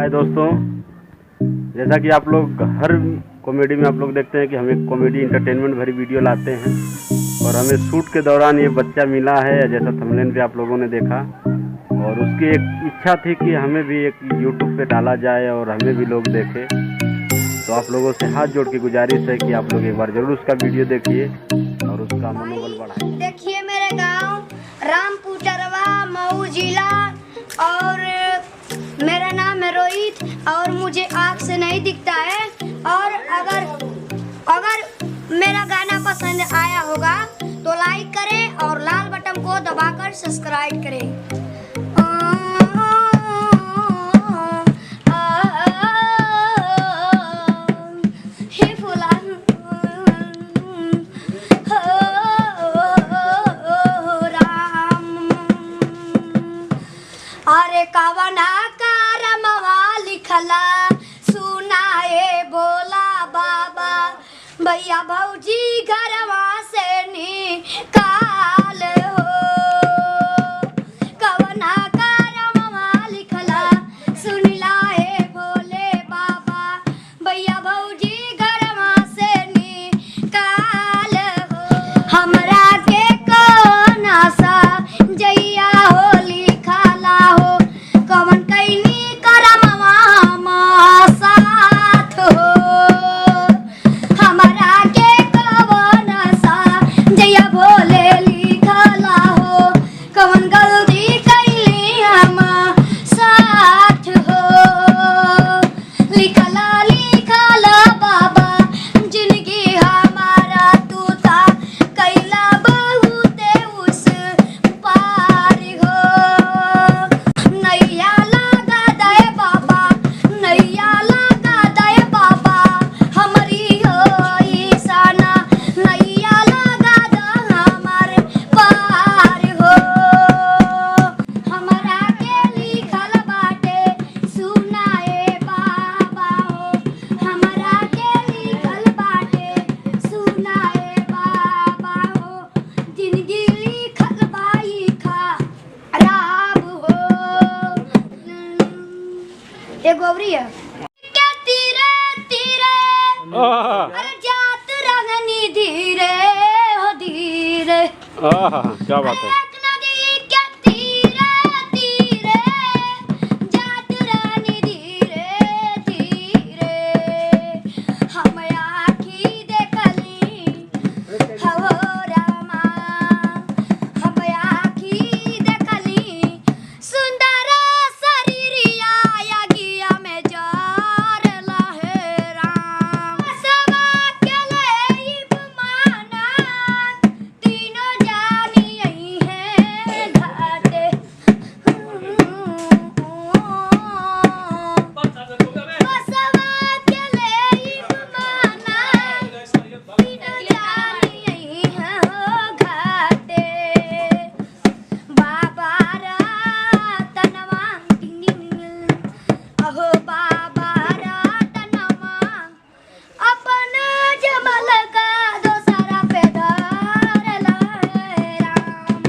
हाय दोस्तों, जैसा कि आप लोग हर कॉमेडी में आप लोग देखते हैं कि हम एक कॉमेडी इंटरटेनमेंट भरी वीडियो लाते हैं और हमें शूट के दौरान ये बच्चा मिला है जैसा थंबनेल पे आप लोगों ने देखा। और उसकी एक इच्छा थी कि हमें भी एक यूट्यूब पे डाला जाए और हमें भी लोग देखें। तो आप लोगों से हाथ जोड़ के गुजारिश है कि आप लोग एक बार ज़रूर उसका वीडियो देखिए और उसका मनोबल बढ़ाइए। देखिए मेरे गांव रामपुर चरवा मऊ जिला और मेरा नाम है रोहित और मुझे आँख से नहीं दिखता है। और अगर मेरा गाना पसंद आया होगा तो लाइक करें और लाल बटन को दबाकर सब्सक्राइब करें। अरे कवना करमवा लिखला सुनाए बोला बाबा भैया भौजी घरवा से निकाल हो। कवना करमवा लिखला सुनलाए भोले बाबा भैया भौजी घरवा से निकाल हो। हमरा के कौन सा जइया हो लिखला हो कवन कैनी करमवा साथ हो। हमरा के कवन सा जइया भोले लिखला हो कवन गलती कैली हम साथ हो। लिखला बाबा जिंदगी हमारा तू था कैला बहुते उस पार हो। नैया लगा दे बाबा नैया लगा दे बाबा हमारी हो ईशाना नैया लगा दे हमारे पार हो। हमरा के लिखल बाटे सुनाए बाबा हो। हमरा के लिखल बाटे सुनाए बाबा हो। जिंदगी लिखल बाई खराब हो। ए गौरी है क्या तीरे तीरे अरे जात रंगनी धीरे हो धीरे। क्या बात है। एक नदी क्या तीरे तीरे जात रंगनी धीरे धीरे। हम आँखी देखली हो रामा हम आँखी देखली सुंदर शरीरिया गिया में जार लहे राम। सवा के लेब माना तीनों जानी यही है घाटे। सवा के लेब माना तीनों जानी यही है घाटे। बाबा तनवा अहो बाबा तनवा अपन जमल का दोसरा पे धर लहे राम।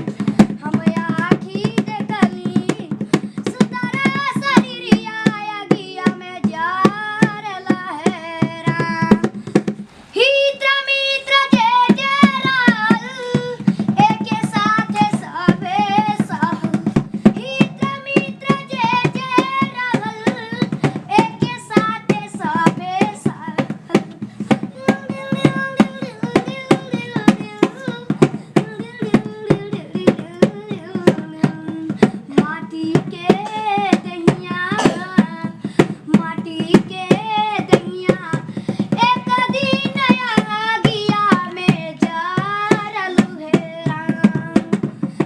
हम आँखी देखली सुंदर शरीरिया गिया में जार लहे राम। हित्र मित्र जे जे रहल एके साथे सबे सहल। हित्र मित्र जे जे रहल एके साथे सबे सहल। माटी के दहिया माटी के दहिया एक दिन गिया में जार लहे राम।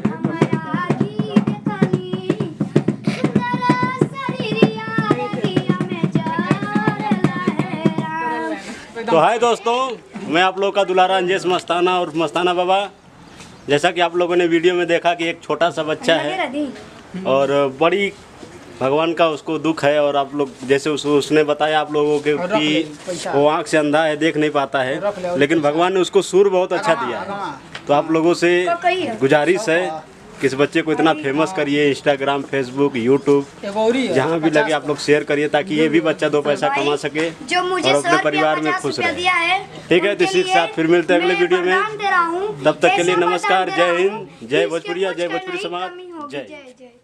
हमरा की देखली सुंदर शरीरिया गिया में जार लहे राम। तो हाय दोस्तों, मैं आप लोग का दुलारा अंजेश मस्ताना और मस्ताना बाबा। जैसा कि आप लोगों ने वीडियो में देखा कि एक छोटा सा बच्चा है और बड़ी भगवान का उसको दुख है। और आप लोग जैसे उसने बताया आप लोगों के कि वो आँख से अंधा है, देख नहीं पाता है, लेकिन भगवान ने उसको सुर बहुत अच्छा दिया है। तो आप लोगों से गुजारिश है कि इस बच्चे को इतना फेमस करिए, इंस्टाग्राम, फेसबुक, यूट्यूब, जहाँ भी लगे आप लोग शेयर करिए ताकि ये भी बच्चा 2 पैसा कमा सके जो मुझे और अपने परिवार में खुश रहे। ठीक है, तो इसी के साथ फिर मिलते हैं अगले वीडियो में। तब तक के लिए नमस्कार, जय हिंद, जय भोजपुरिया, जय भोजपुरी समाज, जय।